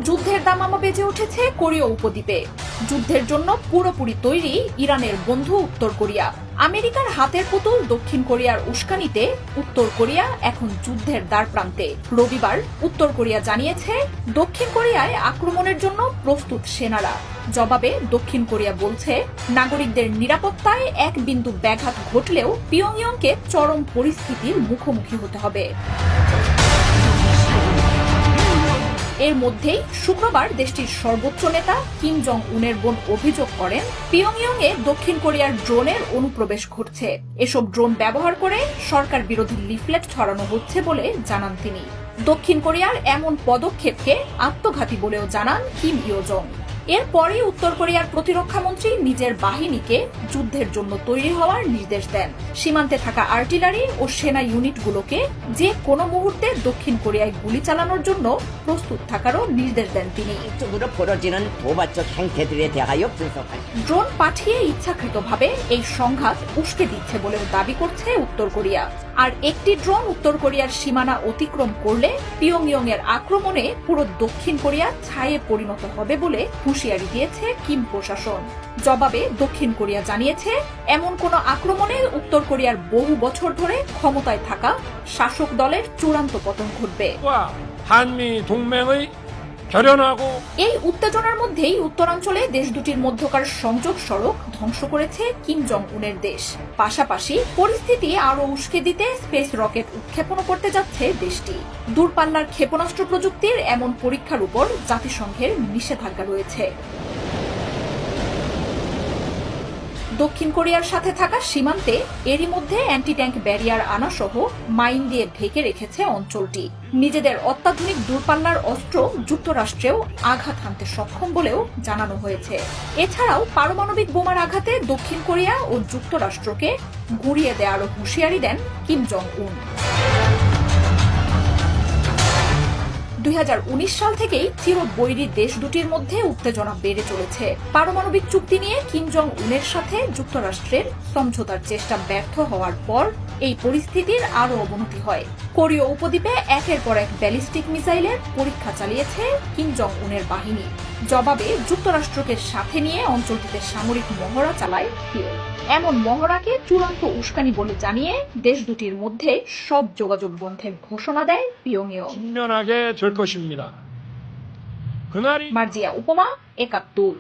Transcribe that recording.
যুদ্ধের দামামা বেজে উঠেছে কোরীয় উপদ্বীপে। যুদ্ধের জন্য পুরোপুরি তৈরি ইরানের বন্ধু উত্তর কোরিয়া। আমেরিকার হাতের পুতুল দক্ষিণ কোরিয়ার উস্কানিতে উত্তর কোরিয়া এখন যুদ্ধের দ্বারপ্রান্তে। রবিবার উত্তর কোরিয়া জানিয়েছে দক্ষিণ কোরিয়ায় আক্রমণের জন্য প্রস্তুত সেনারা। জবাবে দক্ষিণ কোরিয়া বলছে নাগরিকদের নিরাপত্তায় এক বিন্দু ব্যাঘাত ঘটলেও পিয়ংইয়ংকে চরম পরিস্থিতির মুখোমুখি হতে হবে। এর মধ্যেই শুক্রবার দেশটির সর্বোচ্চ নেতা কিম জং উনের বোন অভিযোগ করেন পিয়ংইয়ংয়ে দক্ষিণ কোরিয়ার ড্রোনের অনুপ্রবেশ ঘটছে। এসব ড্রোন ব্যবহার করে সরকার বিরোধী লিফলেট ছড়ানো হচ্ছে বলে জানান তিনি। দক্ষিণ কোরিয়ার এমন পদক্ষেপকে আত্মঘাতী বলেও জানান কিম ইয়ো জং। এরপরই উত্তর কোরিয়ার প্রতিরক্ষা মন্ত্রী নিজের বাহিনীকে যুদ্ধের জন্য তৈরি হওয়ার নির্দেশ দেন। সীমান্তে থাকা আর্টিলারি ও সেনা ইউনিটগুলোকে যে কোনো মুহূর্তে দক্ষিণ কোরিয়ায় গুলি চালানোর জন্য প্রস্তুত থাকারও নির্দেশ দেন তিনি। ড্রোন পাঠিয়ে ইচ্ছাকৃতভাবে এই সংঘাত উস্কে দিচ্ছে বলেও দাবি করছে উত্তর কোরিয়া। আর একটি ড্রোন উত্তর কোরিয়ার সীমানা অতিক্রম করলে পিয়ংইয়ং এর আক্রমণে পুরো দক্ষিণ কোরিয়া ছায়ে পরিণত হবে বলে হুঁশিয়ারি দিয়েছে কিম প্রশাসন। জবাবে দক্ষিণ কোরিয়া জানিয়েছে এমন কোন আক্রমণে উত্তর কোরিয়ার বহু বছর ধরে ক্ষমতায় থাকা শাসক দলের চূড়ান্ত পতন ঘটবে। এই উত্তেজনার মধ্যেই উত্তরাঞ্চলে দেশ দুটির মধ্যকার সংযোগ সড়ক ধ্বংস করেছে কিম জং উনের দেশ। পাশাপাশি পরিস্থিতি আরো উস্কে দিতে স্পেস রকেট উৎক্ষেপণও করতে যাচ্ছে দেশটি। দূরপাল্লার ক্ষেপণাস্ত্র প্রযুক্তির এমন পরীক্ষার উপর জাতিসংঘের নিষেধাজ্ঞা রয়েছে। দক্ষিণ কোরিয়ার সাথে থাকা সীমান্তে এরই মধ্যে অ্যান্টি ট্যাঙ্ক ব্যারিয়ার আনা সহ মাইন দিয়ে ঢেকে রেখেছে অঞ্চলটি। নিজেদের অত্যাধুনিক দূরপাল্লার অস্ত্র যুক্তরাষ্ট্রেও আঘাত হানতে সক্ষম বলেও জানানো হয়েছে। এছাড়াও পারমাণবিক বোমার আঘাতে দক্ষিণ কোরিয়া ও যুক্তরাষ্ট্রকে গুঁড়িয়ে দেওয়ারও হুঁশিয়ারি দেন কিম জং উন। 2019 সাল থেকেই চিরবৈরী দেশ দুটির মধ্যে উত্তেজনা বেড়ে চলেছে। পারমাণবিক চুক্তি নিয়ে কিম জং উনের সাথে যুক্তরাষ্ট্রের সমঝোতার চেষ্টা ব্যর্থ হওয়ার পর এই পরিস্থিতির আরো অবনতি হয়। কোরীয় উপদ্বীপে একের পর এক ব্যালিস্টিক মিসাইলের পরীক্ষা চালিয়েছে কিম জং উনের বাহিনী। জবাবে যুক্তরাষ্ট্রকে সাথে নিয়ে অঞ্চলটিতে সামরিক মহড়া চালায় কিয়েভ। এমন মহড়াকে চূড়ান্ত উস্কানি বলে জানিয়ে দেশ দুটির মধ্যে সব যোগাযোগ বন্ধের ঘোষণা দেয় পিয়ংইয়ং। 신명하게 될 것입니다. মার্জিয়া উপমা, 71।